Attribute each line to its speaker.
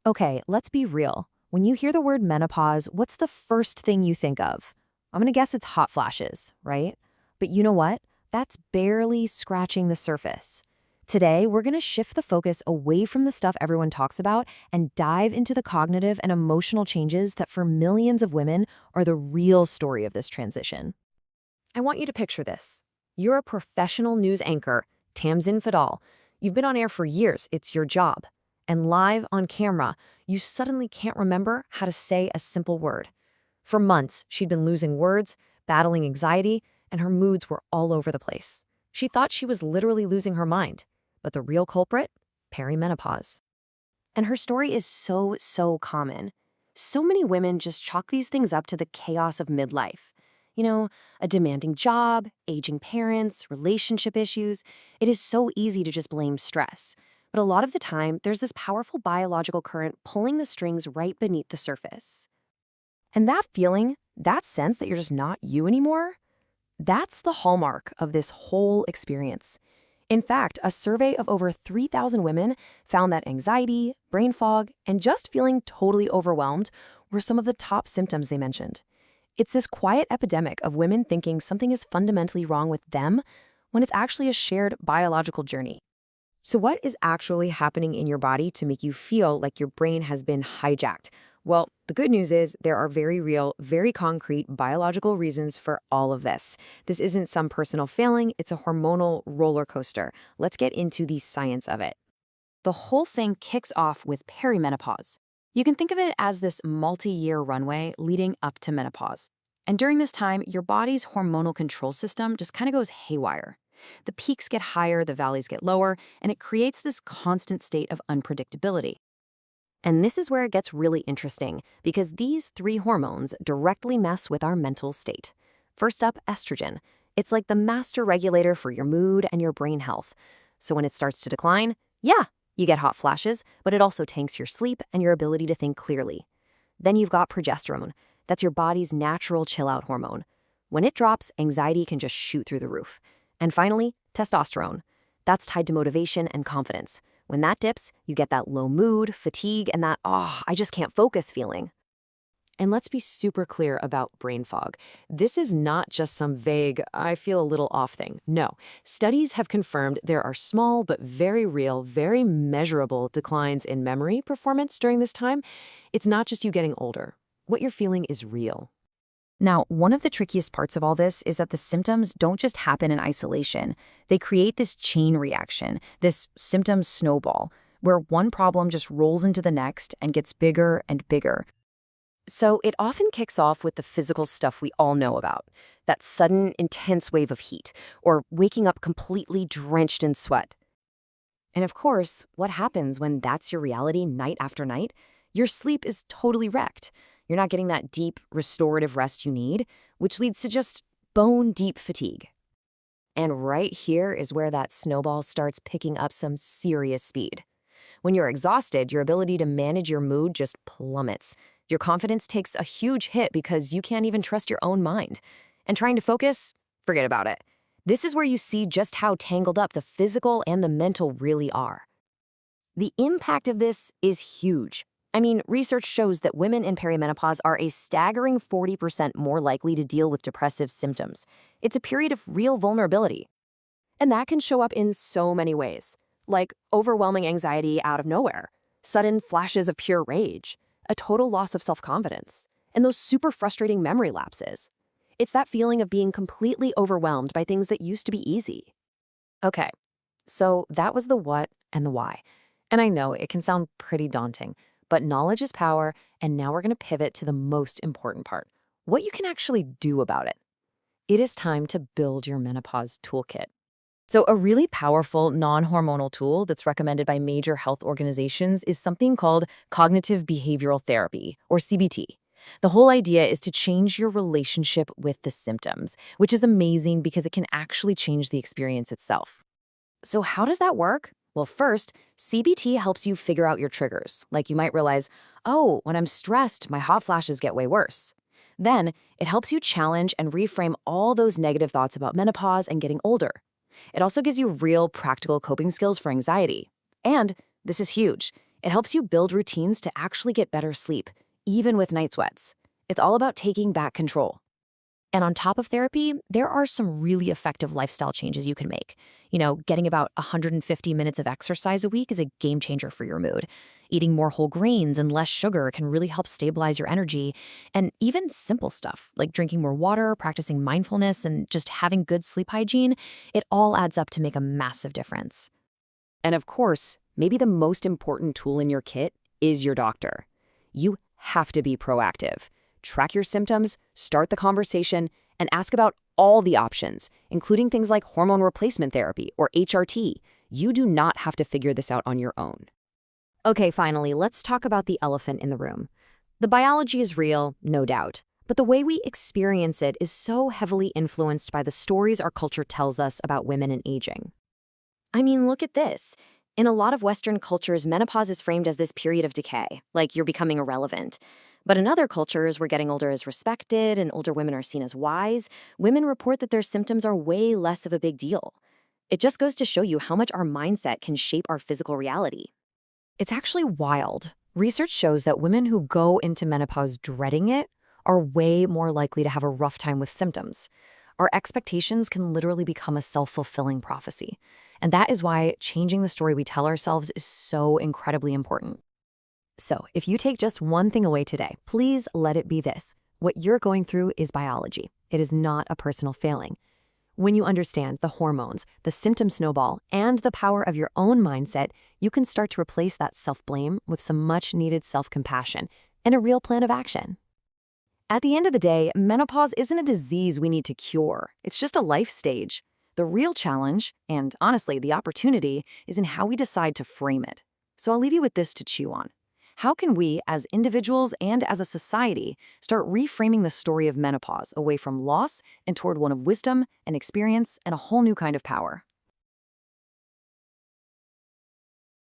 Speaker 1: Okay, let's be real. When you hear the word menopause, what's the first thing you think of? I'm gonna guess it's hot flashes, right? But you know what? That's barely scratching the surface. Today, we're gonna shift the focus away from the stuff everyone talks about and dive into the cognitive and emotional changes that for millions of women are the real story of this transition. I want you to picture this. You're a professional news anchor, Tamzin Fadal. You've been on air for years, it's your job. And live on camera, you suddenly can't remember how to say a simple word. For months, she'd been losing words, battling anxiety, and her moods were all over the place. She thought she was literally losing her mind. But the real culprit? Perimenopause. And her story is so common. So many women just chalk these things up to the chaos of midlife. You know, a demanding job, aging parents, relationship issues. It is so easy to just blame stress. But a lot of the time, there's this powerful biological current pulling the strings right beneath the surface. And that feeling, that sense that you're just not you anymore, that's the hallmark of this whole experience. In fact, a survey of over 3,000 women found that anxiety, brain fog, and just feeling totally overwhelmed were some of the top symptoms they mentioned. It's this quiet epidemic of women thinking something is fundamentally wrong with them when it's actually a shared biological journey. So what is actually happening in your body to make you feel like your brain has been hijacked? Well, the good news is there are very real, very concrete biological reasons for all of this. This isn't some personal failing, it's a hormonal roller coaster. Let's get into the science of it. The whole thing kicks off with perimenopause. You can think of it as this multi-year runway leading up to menopause. And during this time, your body's hormonal control system just kind of goes haywire. The peaks get higher, the valleys get lower, and it creates this constant state of unpredictability. And this is where it gets really interesting, because these three hormones directly mess with our mental state. First up, estrogen. It's like the master regulator for your mood and your brain health. So when it starts to decline, yeah, you get hot flashes, but it also tanks your sleep and your ability to think clearly. Then you've got progesterone. That's your body's natural chill-out hormone. When it drops, anxiety can just shoot through the roof. And finally, testosterone. That's tied to motivation and confidence. When that dips, you get that low mood, fatigue, and that, I just can't focus feeling. And let's be super clear about brain fog. This is not just some vague, I feel a little off thing. No, studies have confirmed there are small but very real, very measurable declines in memory performance during this time. It's not just you getting older. What you're feeling is real. Now, one of the trickiest parts of all this is that the symptoms don't just happen in isolation. They create this chain reaction, this symptom snowball, where one problem just rolls into the next and gets bigger and bigger. So it often kicks off with the physical stuff we all know about, that sudden, intense wave of heat, or waking up completely drenched in sweat. And of course, what happens when that's your reality night after night? Your sleep is totally wrecked. You're not getting that deep, restorative rest you need, which leads to just bone-deep fatigue. And right here is where that snowball starts picking up some serious speed. When you're exhausted, your ability to manage your mood just plummets. Your confidence takes a huge hit because you can't even trust your own mind. And trying to focus? Forget about it. This is where you see just how tangled up the physical and the mental really are. The impact of this is huge. I mean, research shows that women in perimenopause are a staggering 40% more likely to deal with depressive symptoms. It's a period of real vulnerability. And that can show up in so many ways, like overwhelming anxiety out of nowhere, sudden flashes of pure rage, a total loss of self-confidence, and those super frustrating memory lapses. It's that feeling of being completely overwhelmed by things that used to be easy. Okay, so that was the what and the why. And I know it can sound pretty daunting, but knowledge is power, and now we're going to pivot to the most important part, what you can actually do about it. It is time to build your menopause toolkit. So a really powerful non-hormonal tool that's recommended by major health organizations is something called cognitive behavioral therapy, or CBT. The whole idea is to change your relationship with the symptoms, which is amazing because it can actually change the experience itself. So how does that work? Well, first, CBT helps you figure out your triggers. Like you might realize, oh, when I'm stressed, my hot flashes get way worse. Then, it helps you challenge and reframe all those negative thoughts about menopause and getting older. It also gives you real practical coping skills for anxiety. And, this is huge, It helps you build routines to actually get better sleep, even with night sweats. It's all about taking back control. And on top of therapy, there are some really effective lifestyle changes you can make. Getting about 150 minutes of exercise a week is a game changer for your mood. Eating more whole grains and less sugar can really help stabilize your energy. And even simple stuff like drinking more water, practicing mindfulness, and just having good sleep hygiene, it all adds up to make a massive difference. And of course, maybe the most important tool in your kit is your doctor. You have to be proactive. Track your symptoms, start the conversation, and ask about all the options, including things like hormone replacement therapy or HRT. You do not have to figure this out on your own. Okay, finally, let's talk about the elephant in the room. The biology is real, no doubt, but the way we experience it is so heavily influenced by the stories our culture tells us about women and aging. I mean, look at this. In a lot of Western cultures, menopause is framed as this period of decay, like you're becoming irrelevant. But in other cultures where getting older is respected and older women are seen as wise, women report that their symptoms are way less of a big deal. It just goes to show you how much our mindset can shape our physical reality. It's actually wild. Research shows that women who go into menopause dreading it are way more likely to have a rough time with symptoms. Our expectations can literally become a self-fulfilling prophecy. And that is why changing the story we tell ourselves is so incredibly important. So, if you take just one thing away today, please let it be this. What you're going through is biology. It is not a personal failing. When you understand the hormones, the symptom snowball, and the power of your own mindset, you can start to replace that self-blame with some much-needed self-compassion and a real plan of action. At the end of the day, menopause isn't a disease we need to cure. It's just a life stage. The real challenge, and honestly, the opportunity, is in how we decide to frame it. So I'll leave you with this to chew on. How can we, as individuals and as a society, start reframing the story of menopause away from loss and toward one of wisdom and experience and a whole new kind of power?